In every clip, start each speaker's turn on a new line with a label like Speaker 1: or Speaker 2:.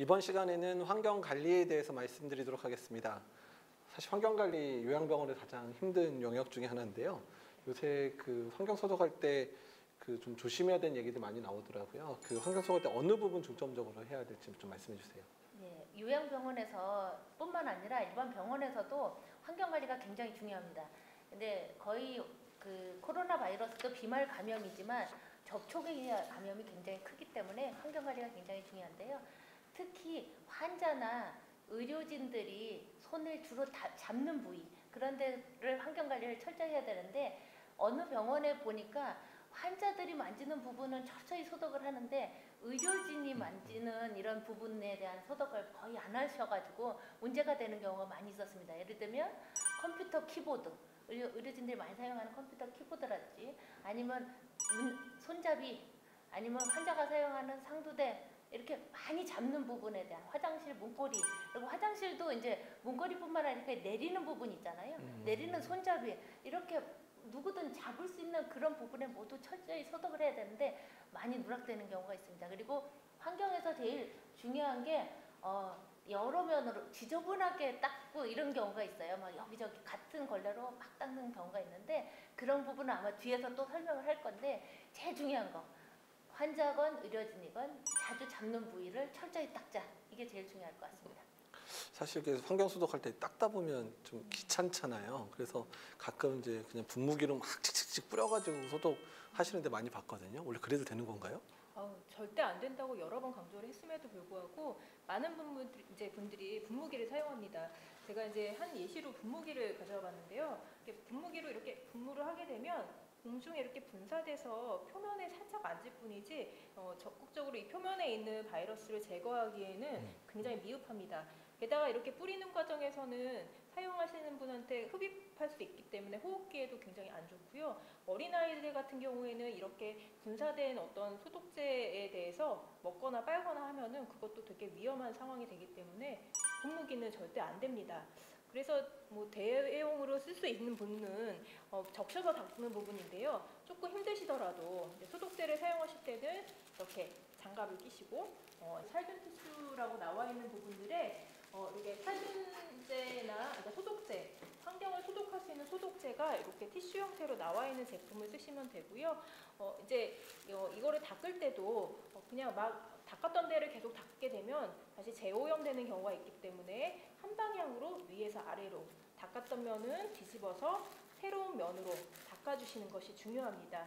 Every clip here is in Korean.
Speaker 1: 이번 시간에는 환경관리에 대해서 말씀드리도록 하겠습니다. 사실 환경관리 요양병원의 가장 힘든 영역 중에 하나인데요. 요새 그 환경소독할 때 그 좀 조심해야 되는 얘기들 많이 나오더라고요. 그 환경소독할 때 어느 부분 중점적으로 해야 될지 좀 말씀해 주세요.
Speaker 2: 네, 요양병원에서 뿐만 아니라 일반 병원에서도 환경관리가 굉장히 중요합니다. 근데 거의 그 코로나 바이러스도 비말 감염이지만 접촉에 의한 감염이 굉장히 크기 때문에 환경관리가 굉장히 중요한데요. 특히 환자나 의료진들이 손을 주로 잡는 부위, 그런 데를 환경관리를 철저히 해야 되는데, 어느 병원에 보니까 환자들이 만지는 부분은 철저히 소독을 하는데 의료진이 만지는 이런 부분에 대한 소독을 거의 안 하셔가지고 문제가 되는 경우가 많이 있었습니다. 예를 들면 컴퓨터 키보드, 의료진들이 많이 사용하는 컴퓨터 키보드라든지, 아니면 손잡이, 아니면 환자가 사용하는 상두대, 이렇게 많이 잡는 부분에 대한 화장실 문고리, 그리고 화장실도 이제 문고리뿐만 아니라 내리는 부분 있잖아요. 내리는 손잡이, 이렇게 누구든 잡을 수 있는 그런 부분에 모두 철저히 소독을 해야 되는데 많이 누락되는 경우가 있습니다. 그리고 환경에서 제일 중요한 게 여러 면으로 지저분하게 닦고 이런 경우가 있어요. 막 여기저기 같은 걸레로 막 닦는 경우가 있는데, 그런 부분은 아마 뒤에서 또 설명을 할 건데, 제일 중요한 거, 환자건 의료진이건 자주 잡는 부위를 철저히 닦자. 이게 제일 중요할 것 같습니다.
Speaker 1: 사실 그 환경소독할 때 닦다 보면 좀 귀찮잖아요. 그래서 가끔 이제 그냥 분무기로 막 칙칙칙 뿌려가지고 소독하시는데 많이 봤거든요. 원래 그래도 되는 건가요?
Speaker 3: 절대 안 된다고 여러 번 강조를 했음에도 불구하고 많은 분들이 분무기를 사용합니다. 제가 이제 한 예시로 분무기를 가져와 봤는데요. 분무기로 이렇게 분무를 하게 되면 공중에 이렇게 분사돼서 표면에 살짝 앉을 뿐이지 적극적으로 이 표면에 있는 바이러스를 제거하기에는 굉장히 미흡합니다. 게다가 이렇게 뿌리는 과정에서는 사용하시는 분한테 흡입할 수 있기 때문에 호흡기에도 굉장히 안 좋고요. 어린아이들 같은 경우에는 이렇게 분사된 어떤 소독제에 대해서 먹거나 빨거나 하면은 그것도 되게 위험한 상황이 되기 때문에 분무기는 절대 안 됩니다. 그래서 뭐 대용으로 쓸 수 있는 분은 적셔서 닦는 부분인데요. 조금 힘드시더라도 소독제를 사용하실 때는 이렇게 장갑을 끼시고 살균 티슈라고 나와 있는 부분들에 이렇게 살균제나 소독제, 환경을 소독할 수 있는 소독제가 이렇게 티슈 형태로 나와 있는 제품을 쓰시면 되고요. 이거를 닦을 때도 그냥 막 닦았던 데를 계속 닦게 되면 다시 재오염되는 경우가 있기 때문에 한 방향으로 위에서 아래로 닦았던 면은 뒤집어서 새로운 면으로 닦아주시는 것이 중요합니다.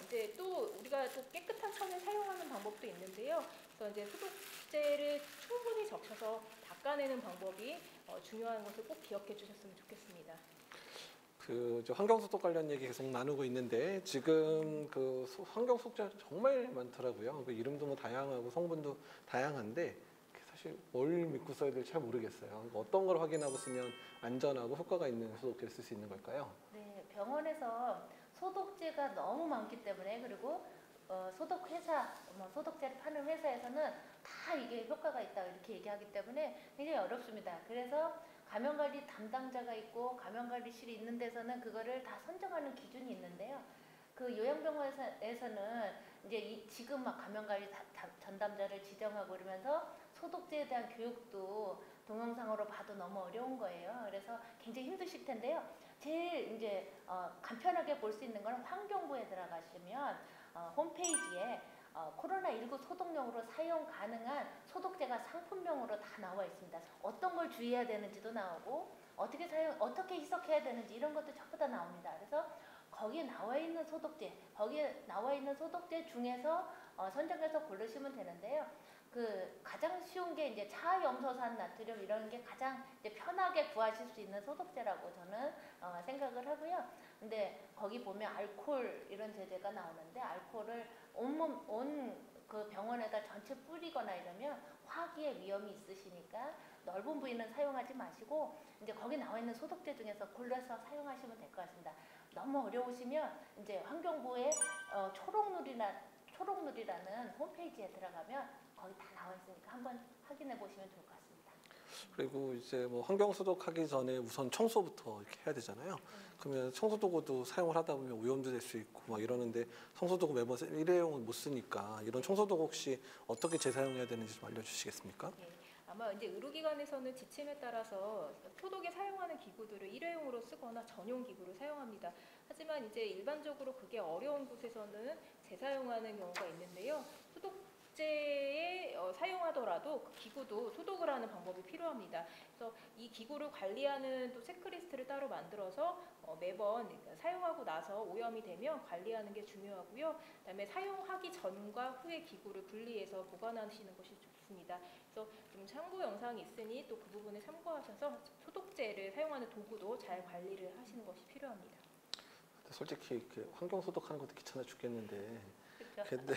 Speaker 3: 이제 또 우리가 또 깨끗한 천을 사용하는 방법도 있는데요. 그래서 이제 소독제를 충분히 적셔서 닦아내는 방법이 중요한 것을 꼭 기억해 주셨으면 좋겠습니다.
Speaker 1: 그 환경소독 관련 얘기 계속 나누고 있는데, 지금 그 환경소독제 정말 많더라고요. 그 이름도 뭐 다양하고 성분도 다양한데 사실 뭘 믿고 써야 될지 잘 모르겠어요. 어떤 걸 확인하고 쓰면 안전하고 효과가 있는 소독제를 쓸 수 있는 걸까요?
Speaker 2: 네, 병원에서 소독제가 너무 많기 때문에, 그리고 소독회사, 소독제를 파는 회사에서는 다 이게 효과가 있다 이렇게 얘기하기 때문에 굉장히 어렵습니다. 그래서 감염관리 담당자가 있고 감염관리실이 있는 데서는 그거를 다 선정하는 기준이 있는데요. 그 요양병원에서는 이제 지금 막 감염관리 전담자를 지정하고 그러면서 소독제에 대한 교육도 동영상으로 봐도 너무 어려운 거예요. 그래서 굉장히 힘드실 텐데요. 제일 이제 간편하게 볼 수 있는 건 환경부에 들어가시면 홈페이지에 코로나19 소독용으로 사용 가능한 소독제가 상품명으로 다 나와 있습니다. 어떤 걸 주의해야 되는지도 나오고 어떻게 희석해야 되는지 이런 것도 전부 다 나옵니다. 그래서 거기에 나와 있는 소독제 중에서 선정해서 고르시면 되는데요. 그 가장 쉬운 게 이제 차염소산 나트륨 이런 게 가장 이제 편하게 구하실 수 있는 소독제라고 저는 생각을 하고요. 근데 거기 보면 알코올 이런 제제가 나오는데, 알코올을 온 그 병원에다 전체 뿌리거나 이러면 화기의 위험이 있으시니까 넓은 부위는 사용하지 마시고 이제 거기 나와 있는 소독제 중에서 골라서 사용하시면 될 것 같습니다. 너무 어려우시면 이제 환경부의 초록누리라는 홈페이지에 들어가면 거기 다 나와 있으니까 한번 확인해 보시면 좋을 것 같습니다.
Speaker 1: 그리고 이제 뭐 환경 소독하기 전에 우선 청소부터 이렇게 해야 되잖아요. 그러면 청소도구도 사용을 하다 보면 오염도 될 수 있고 막 이러는데 청소도구 매번 일회용은 못 쓰니까 이런 청소도구 혹시 어떻게 재사용해야 되는지 좀 알려주시겠습니까?
Speaker 3: 예, 아마 이제 의료기관에서는 지침에 따라서 소독에 사용하는 기구들을 일회용으로 쓰거나 전용 기구를 사용합니다. 하지만 이제 일반적으로 그게 어려운 곳에서는 재사용하는 경우가 있는데요. 소독제에 사용하더라도 그 기구도 소독을 하는 방법이 필요합니다. 그래서 이 기구를 관리하는 또 체크리스트를 따로 만들어서 매번 사용하고 나서 오염이 되면 관리하는 게 중요하고요. 그다음에 사용하기 전과 후의 기구를 분리해서 보관하시는 것이 좋습니다. 그래서 좀 참고 영상이 있으니 또 그 부분을 참고하셔서 소독제를 사용하는 도구도 잘 관리를 하시는 것이 필요합니다.
Speaker 1: 솔직히 그 환경 소독하는 것도 귀찮아 죽겠는데
Speaker 2: 그렇죠.
Speaker 1: 근데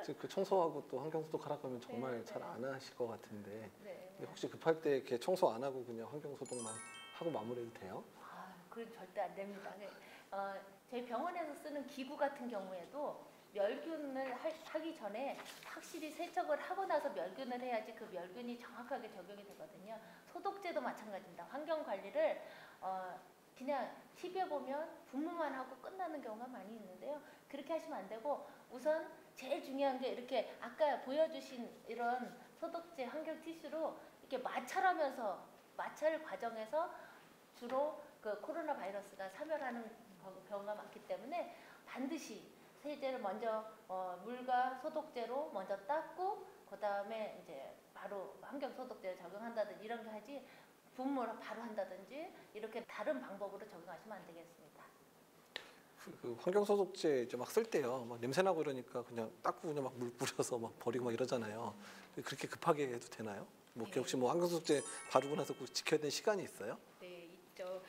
Speaker 1: 지금 그 청소하고 또 환경 소독하라고 하면 정말
Speaker 2: 네,
Speaker 1: 잘
Speaker 2: 네.
Speaker 1: 안 하실 것 같은데
Speaker 2: 네.
Speaker 1: 근데 혹시 급할 때 이렇게 청소 안 하고 그냥 환경 소독만 하고 마무리해도 돼요?
Speaker 2: 그건 절대 안 됩니다. 저희 병원에서 쓰는 기구 같은 경우에도 멸균을 하기 전에 확실히 세척을 하고 나서 멸균을 해야지 그 멸균이 정확하게 적용이 되거든요. 소독제도 마찬가지입니다. 환경 관리를 그냥 TV에 보면 분무만 하고 끝나는 경우가 많이 있는데요. 그렇게 하시면 안 되고 우선 제일 중요한 게 이렇게 아까 보여주신 이런 소독제 환경 티슈로 이렇게 마찰 과정에서 주로 그 코로나 바이러스가 사멸하는 경우가 많기 때문에 반드시 세제를 먼저 물과 소독제로 먼저 닦고 그 다음에 이제 바로 환경 소독제를 적용한다든지 이런 거 하지 분무를 바로 한다든지 이렇게 다른 방법으로 적용하시면 안 되겠습니다.
Speaker 1: 그 환경 소독제 이제 막 쓸 때요, 막 냄새 나고 이러니까 그냥 닦고 그냥 막 물 뿌려서 막 버리고 막 이러잖아요. 그렇게 급하게 해도 되나요? 뭐
Speaker 3: 네.
Speaker 1: 혹시 뭐 환경 소독제 바르고 나서 꼭 지켜야 되는 시간이 있어요?
Speaker 3: 네, 있죠.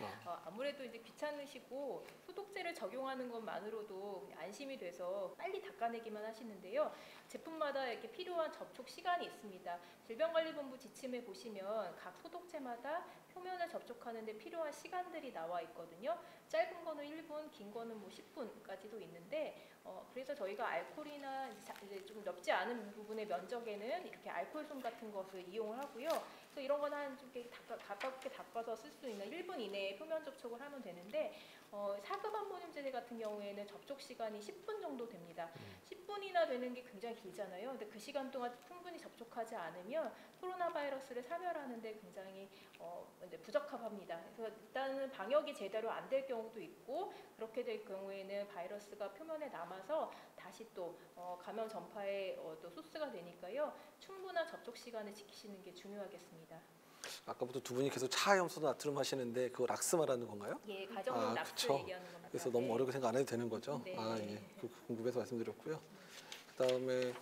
Speaker 3: 아무래도 이제 귀찮으시고 소독제를 적용하는 것만으로도 안심이 돼서 빨리 닦아내기만 하시는데요. 제품마다 이렇게 필요한 접촉 시간이 있습니다. 질병관리본부 지침에 보시면 각 소독제마다 표면을 접촉하는 데 필요한 시간들이 나와 있거든요. 짧은 거는 1분, 긴 거는 뭐 10분까지도 있는데 그래서 저희가 알코올이나 이제 좀 넓지 않은 부분의 면적에는 이렇게 알코올솜 같은 것을 이용을 하고요. 그래서 이런 건 한 좀 가깝게 닦아서 쓸 수 있는 1분 이내에 표면 접촉을 하면 되는데 사급 암모늄제제 같은 경우에는 접촉 시간이 10분 정도 됩니다. 10분이나 되는 게 굉장히 길잖아요. 근데 그 시간 동안 충분히 접촉하지 않으면 코로나 바이러스를 사멸하는 데 굉장히 이제 부적합합니다. 그래서 일단은 방역이 제대로 안 될 경우도 있고 그렇게 될 경우에는 바이러스가 표면에 남아서 다시 또 감염 전파의 또 소스가 되니까요. 충분한 접촉 시간을 지키시는 게 중요하겠습니다.
Speaker 1: 아까부터 두 분이 계속 차염소 나트륨 하시는데 그거 락스 말하는 건가요?
Speaker 3: 예, 가정용 락스
Speaker 1: 그쵸.
Speaker 3: 얘기하는 겁니다.
Speaker 1: 그래서 너무
Speaker 3: 네.
Speaker 1: 어렵게 생각 안 해도 되는 거죠?
Speaker 3: 네.
Speaker 1: 예. 그 궁금해서 말씀드렸고요. 그다음에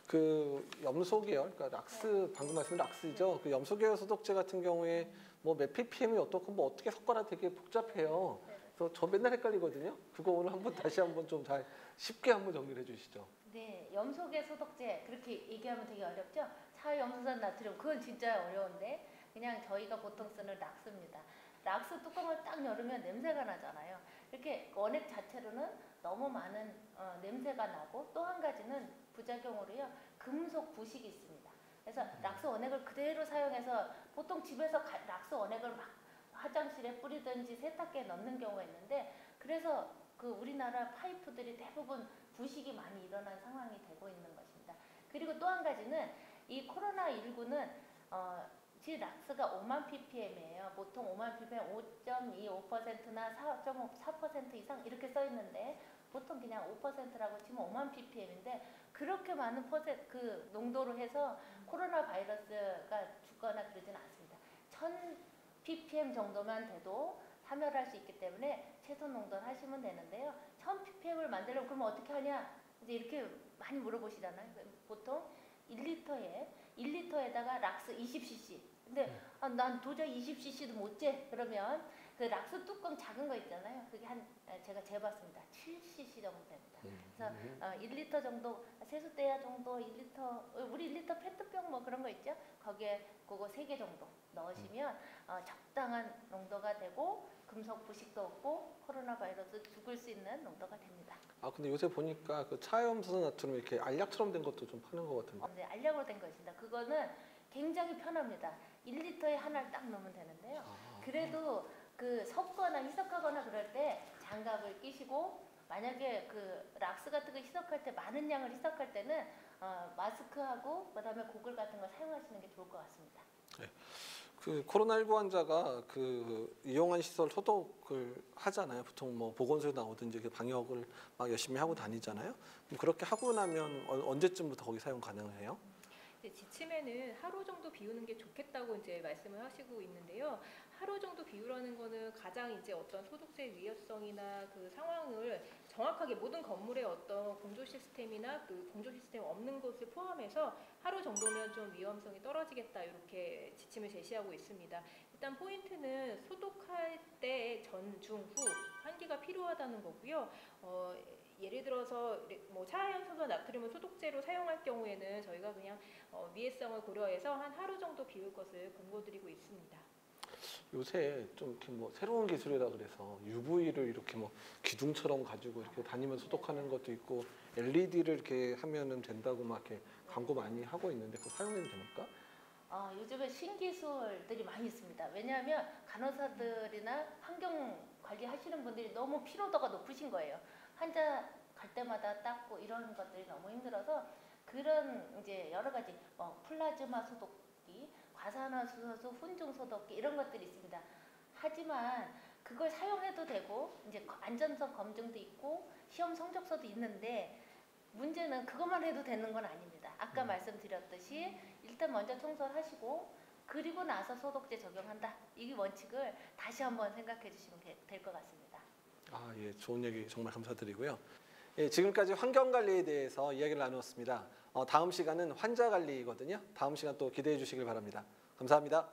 Speaker 1: 그 염소 계열, 그러니까 락스 방금 말씀드린 락스죠. 그 염소 계열 소독제 같은 경우에 뭐 몇 ppm이 어떻고 뭐 어떻게 섞어라 되게 복잡해요. 그래서 저 맨날 헷갈리거든요. 그거 오늘 한번 다시 한번 좀 잘 쉽게 한번 정리를 해주시죠.
Speaker 2: 네, 염소계 소독제 그렇게 얘기하면 되게 어렵죠? 차염소산 나트륨 그건 진짜 어려운데 그냥 저희가 보통 쓰는 락스입니다. 락스 뚜껑을 딱 열으면 냄새가 나잖아요. 이렇게 원액 자체로는 너무 많은 냄새가 나고 또 한 가지는 부작용으로요 금속 부식이 있습니다. 그래서 락스 원액을 그대로 사용해서 보통 집에서 락스 원액을 막 화장실에 뿌리든지 세탁기에 넣는 경우가 있는데 그래서 그 우리나라 파이프들이 대부분 부식이 많이 일어난 상황이 되고 있는 것입니다. 그리고 또 한 가지는 이 코로나19는 락스가 5만 ppm이에요. 보통 5만 ppm 5.25%나 4.4% 이상 이렇게 써 있는데 보통 그냥 5%라고 치면 5만 ppm인데 그렇게 많은 그 농도로 해서 코로나 바이러스가 죽거나 그러지는 않습니다. 1000 ppm 정도만 돼도 사멸할 수 있기 때문에 최소 농도는 하시면 되는데요. 1000 ppm을 만들려면 그러면 어떻게 하냐? 이제 이렇게 많이 물어보시잖아요. 보통 1리터에다가 락스 20cc. 근데 난 도저히 20cc도 못 재. 그러면 그 락스 뚜껑 작은 거 있잖아요. 그게 제가 재봤습니다. 7cc 정도 됩니다. 그래서 1리터 정도, 세숫대야 정도, 1리터, 우리 1리터 페트병 뭐 그런 거 있죠? 거기에 그거 3개 정도 넣으시면 적당한 농도가 되고 금속 부식도 없고 코로나 바이러스 죽을 수 있는 농도가 됩니다.
Speaker 1: 근데 요새 보니까 그 차염소 나트륨 이렇게 알약처럼 된 것도 좀 파는 것 같은데.
Speaker 2: 네, 알약으로 된 것입니다. 그거는 굉장히 편합니다. 1리터에 하나를 딱 넣으면 되는데요.
Speaker 1: 아.
Speaker 2: 그래도 그 섞거나 희석하거나 그럴 때 장갑을 끼시고 만약에 그 락스 같은 거 희석할 때 많은 양을 희석할 때는 마스크하고 그다음에 고글 같은 거 사용하시는 게 좋을 것 같습니다.
Speaker 1: 그 코로나19 환자가 그 이용한 시설 소독을 하잖아요. 보통 뭐 보건소에 나오든지 그 방역을 막 열심히 하고 다니잖아요. 그럼 그렇게 하고 나면 언제쯤부터 거기 사용 가능해요?
Speaker 3: 이제 지침에는 하루 정도 비우는 게 좋겠다고 이제 말씀을 하시고 있는데요. 하루 정도 비우라는 거는 가장 이제 어떤 소독제 위험성이나 그 상황을 정확하게 모든 건물의 어떤 공조 시스템이나 그 공조 시스템 없는 곳을 포함해서 하루 정도면 좀 위험성이 떨어지겠다 이렇게 지침을 제시하고 있습니다. 일단 포인트는 소독할 때 전, 중, 후 환기가 필요하다는 거고요. 예를 들어서 뭐 차화염소나 나트륨을 소독제로 사용할 경우에는 저희가 그냥 위해성을 고려해서 한 하루 정도 비울 것을 권고드리고 있습니다.
Speaker 1: 요새 좀 이렇게 뭐 새로운 기술이라 그래서 UV를 이렇게 뭐 기둥처럼 가지고 이렇게 다니면서 소독하는 것도 있고 LED를 이렇게 하면은 된다고 막 이렇게 광고 많이 하고 있는데 그거 사용해도 됩니까?
Speaker 2: 요즘에 신기술들이 많이 있습니다. 왜냐하면 간호사들이나 환경 관리하시는 분들이 너무 피로도가 높으신 거예요. 환자 갈 때마다 닦고 이런 것들이 너무 힘들어서 그런 이제 여러 가지 플라즈마 소독기, 과산화수소수 훈증 소독기 이런 것들이 있습니다. 하지만 그걸 사용해도 되고 이제 안전성 검증도 있고 시험 성적서도 있는데 문제는 그것만 해도 되는 건 아닙니다. 아까 말씀드렸듯이 일단 먼저 청소를 하시고 그리고 나서 소독제 적용한다. 이 원칙을 다시 한번 생각해 주시면 될 것 같습니다.
Speaker 1: 예, 좋은 얘기 정말 감사드리고요. 예, 지금까지 환경 관리에 대해서 이야기를 나누었습니다. 다음 시간은 환자 관리거든요. 다음 시간 또 기대해 주시길 바랍니다. 감사합니다.